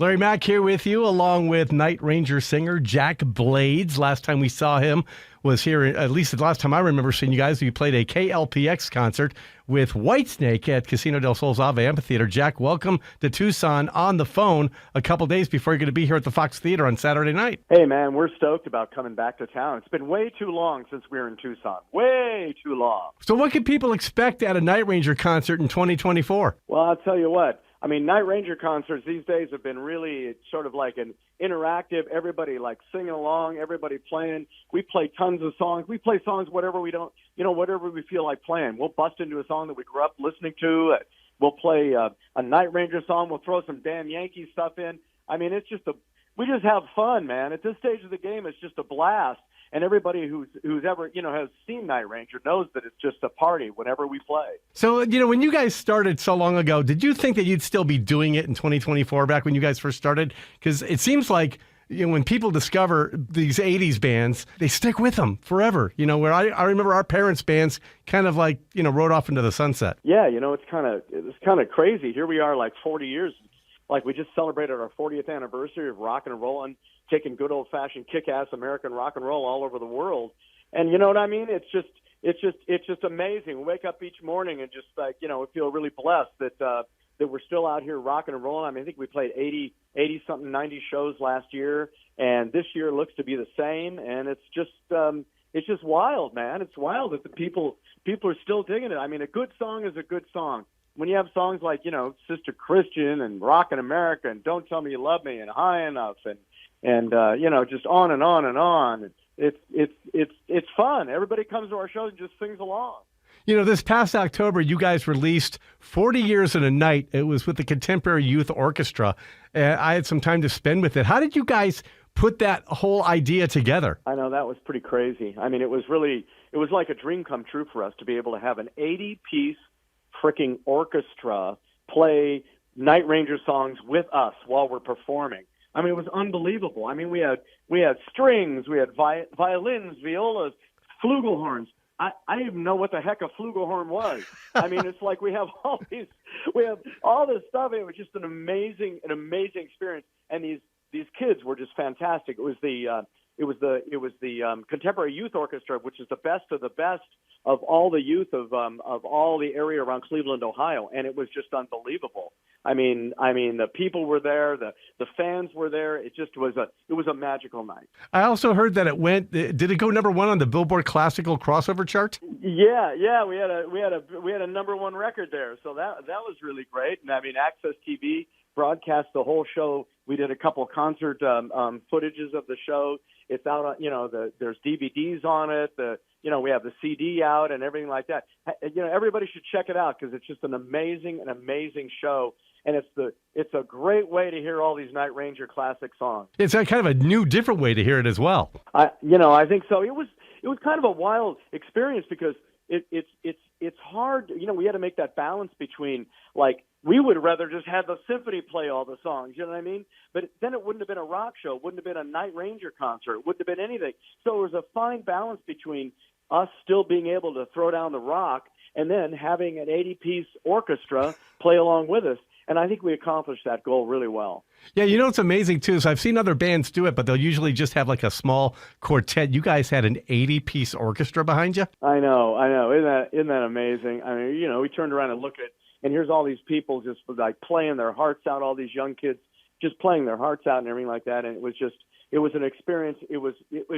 Larry Mack here with you, along with Night Ranger singer Jack Blades. Last time we saw him was here, at least the last time I remember seeing you guys, you played a KLPX concert with Whitesnake at Casino del Sol's Ave Amphitheater. Jack, welcome to Tucson on the phone a couple days before you're going to be here at the Fox Theater on Saturday night. Hey, man, we're stoked about coming back to town. It's been way too long since we were in Tucson. Way too long. So what can people expect at a Night Ranger concert in 2024? Well, I'll tell you what. I mean, Night Ranger concerts these days have been really sort of like an interactive, everybody like singing along, everybody playing. We play tons of songs. We play songs whatever we don't, whatever we feel like playing. We'll bust into a song that we grew up listening to. We'll play a Night Ranger song. We'll throw some damn Yankee stuff in. I mean, we just have fun, man. At this stage of the game, it's just a blast. And everybody who's ever, has seen Night Ranger knows that it's just a party whenever we play. So, when you guys started so long ago, did you think that you'd still be doing it in 2024 back when you guys first started? Because it seems like, when people discover these 80s bands, they stick with them forever. Where I remember our parents' bands kind of like, rode off into the sunset. Yeah, it's kind of crazy. Here we are like 40 years. Like we just celebrated our 40th anniversary of rock and roll, taking good old-fashioned kick-ass American rock and roll all over the world. And you know what I mean? It's just amazing. We wake up each morning and just like, we feel really blessed that we're still out here rocking and rolling. I mean, I think we played 80 something, 90 shows last year, and this year looks to be the same. And it's just wild, man. It's wild that the people are still digging it. I mean, a good song is a good song. When you have songs like, Sister Christian and Rockin' America and Don't Tell Me You Love Me and High Enough and just on and on and on, it's fun. Everybody comes to our shows and just sings along. This past October, you guys released 40 Years in a Night. It was with the Contemporary Youth Orchestra. I had some time to spend with it. How did you guys put that whole idea together? I know, that was pretty crazy. I mean, it was like a dream come true for us to be able to have an 80-piece freaking orchestra play Night Ranger songs with us while we're performing. I mean, it was unbelievable. I mean, we had strings, we had violins, violas, flugelhorns. I didn't even know what the heck a flugelhorn was. I mean, it's like we have all this stuff. It was just an amazing experience. And these kids were just fantastic. It was the Contemporary Youth Orchestra, which is the best of the best of all the youth of all the area around Cleveland, Ohio, and it was just unbelievable. I mean, the people were there, the fans were there. It was a magical night. I also heard that did it go number one on the Billboard Classical Crossover chart? Yeah, we had a number one record there, so that was really great. And I mean, Access TV broadcast the whole show. We did a couple concert footages of the show. It's out on, there's DVDs on it. We have the CD out and everything like that. Everybody should check it out because it's just an amazing show. And it's a great way to hear all these Night Ranger classic songs. It's kind of a new, different way to hear it as well. I think so. It was kind of a wild experience because it's hard. We had to make that balance between like, we would rather just have the symphony play all the songs, you know what I mean? But then it wouldn't have been a rock show, it wouldn't have been a Night Ranger concert, it wouldn't have been anything. So it was a fine balance between us still being able to throw down the rock and then having an 80-piece orchestra play along with us. And I think we accomplished that goal really well. Yeah, it's amazing, too. So I've seen other bands do it, but they'll usually just have like a small quartet. You guys had an 80-piece orchestra behind you? I know. Isn't that amazing? I mean, we turned around and looked at, and here's all these people just like playing their hearts out, all these young kids just playing their hearts out and everything like that. And it was an experience. It was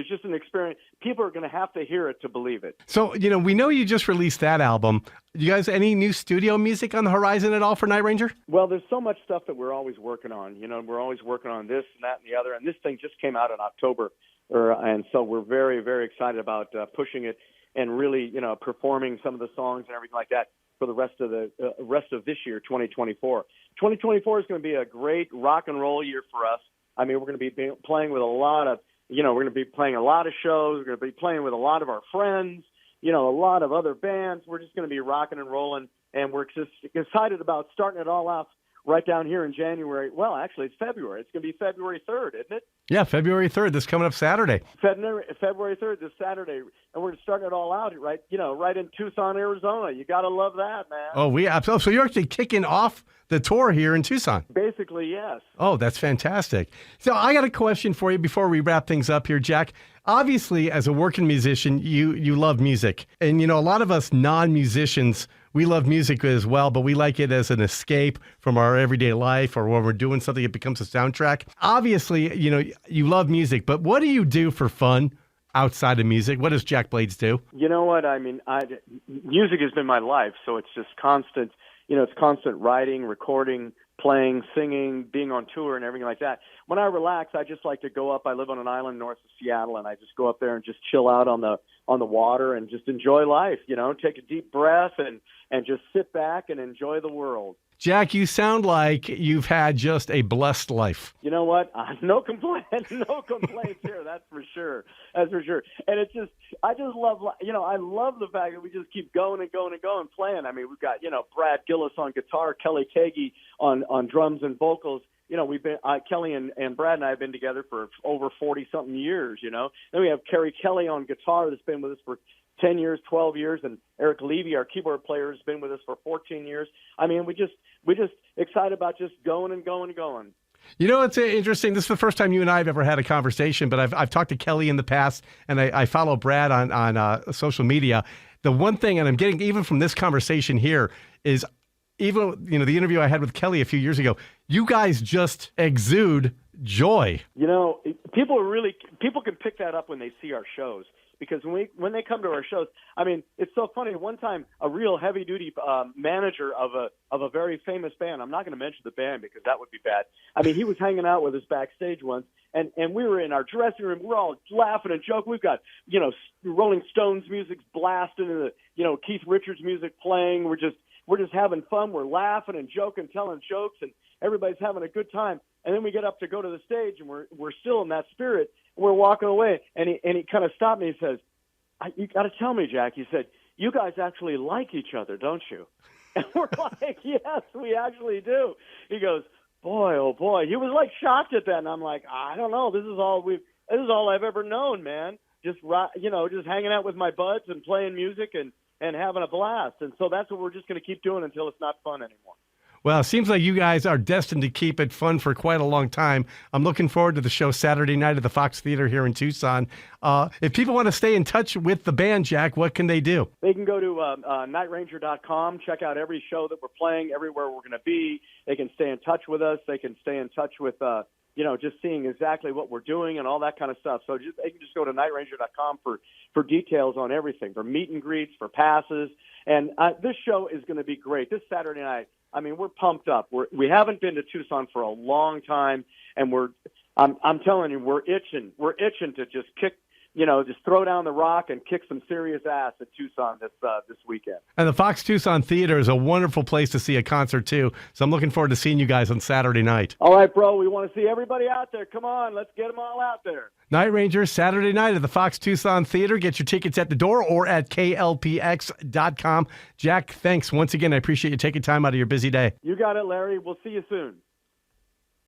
just an experience. People are going to have to hear it to believe it. So, we know you just released that album. You guys, any new studio music on the horizon at all for Night Ranger? Well, there's so much stuff that we're always working on. We're always working on this and that and the other. And this thing just came out in October. And so we're very, very excited about pushing it and really, performing some of the songs and everything like that for the rest of this year, 2024. 2024 is going to be a great rock and roll year for us. I mean, we're going to be playing with a lot of, we're going to be playing a lot of shows. We're going to be playing with a lot of our friends, a lot of other bands. We're just going to be rocking and rolling, and we're just excited about starting it all off right down here in January. Well, actually, it's February. It's going to be February 3rd, isn't it? Yeah, February 3rd. This coming up Saturday. February 3rd, this Saturday, and we're starting it all out right in Tucson, Arizona. You got to love that, man. Oh, so you're actually kicking off the tour here in Tucson. Basically, yes. Oh, that's fantastic. So I got a question for you before we wrap things up here, Jack. Obviously, as a working musician, you love music. And, a lot of us non-musicians, we love music as well, but we like it as an escape from our everyday life, or when we're doing something, it becomes a soundtrack. Obviously, you love music, but what do you do for fun outside of music? What does Jack Blades do? You know what? I mean, music has been my life, so it's just constant. It's constant writing, recording, playing, singing, being on tour and everything like that. When I relax, I just like to go up. I live on an island north of Seattle, and I just go up there and just chill out on the water and just enjoy life, take a deep breath and just sit back and enjoy the world. Jack, you sound like you've had just a blessed life. You know what? No complaints here. That's for sure. And I just love, I love the fact that we just keep going and going and going playing. I mean, we've got, Brad Gillis on guitar, Kelly Kagi on drums and vocals. We've been, Kelly and Brad and I have been together for over 40 something years, Then we have Carrie Kelly on guitar that's been with us for 10 years, 12 years, and Eric Levy, our keyboard player, has been with us for 14 years. I mean, we just excited about just going and going and going. It's interesting. This is the first time you and I have ever had a conversation, but I've talked to Kelly in the past, and I follow Brad on social media. The one thing, and I'm getting even from this conversation here, is even the interview I had with Kelly a few years ago, you guys just exude joy. People can pick that up when they see our shows. Because when they come to our shows, I mean, it's so funny. One time, a real heavy-duty manager of a very famous band, I'm not going to mention the band because that would be bad. I mean, he was hanging out with us backstage once, and we were in our dressing room. We're all laughing and joking. We've got, Rolling Stones music blasting, and Keith Richards music playing. We're just having fun. We're laughing and joking, telling jokes, and everybody's having a good time. And then we get up to go to the stage, and we're still in that spirit. We're walking away, and he kind of stopped me. He says, "You got to tell me, Jack." He said, "You guys actually like each other, don't you?" And we're like, "Yes, we actually do." He goes, "Boy, oh boy." He was like shocked at that, and I'm like, "I don't know. This is all I've ever known, man. Just hanging out with my buds and playing music and having a blast." And so that's what we're just going to keep doing until it's not fun anymore. Well, it seems like you guys are destined to keep it fun for quite a long time. I'm looking forward to the show Saturday night at the Fox Theater here in Tucson. If people want to stay in touch with the band, Jack, what can they do? They can go to nightranger.com, check out every show that we're playing, everywhere we're going to be. They can stay in touch with us. They can stay in touch with, just seeing exactly what we're doing and all that kind of stuff. So they can just go to nightranger.com for details on everything, for meet and greets, for passes. And this show is going to be great. This Saturday night, I mean, we're pumped up. We haven't been to Tucson for a long time, and I'm telling you, we're itching. We're itching to just kick, just throw down the rock and kick some serious ass at Tucson this weekend. And the Fox Tucson Theater is a wonderful place to see a concert too. So I'm looking forward to seeing you guys on Saturday night. All right, bro. We want to see everybody out there. Come on, let's get them all out there. Night Rangers, Saturday night at the Fox Tucson Theater. Get your tickets at the door or at klpx.com. Jack, thanks once again. I appreciate you taking time out of your busy day. You got it, Larry. We'll see you soon.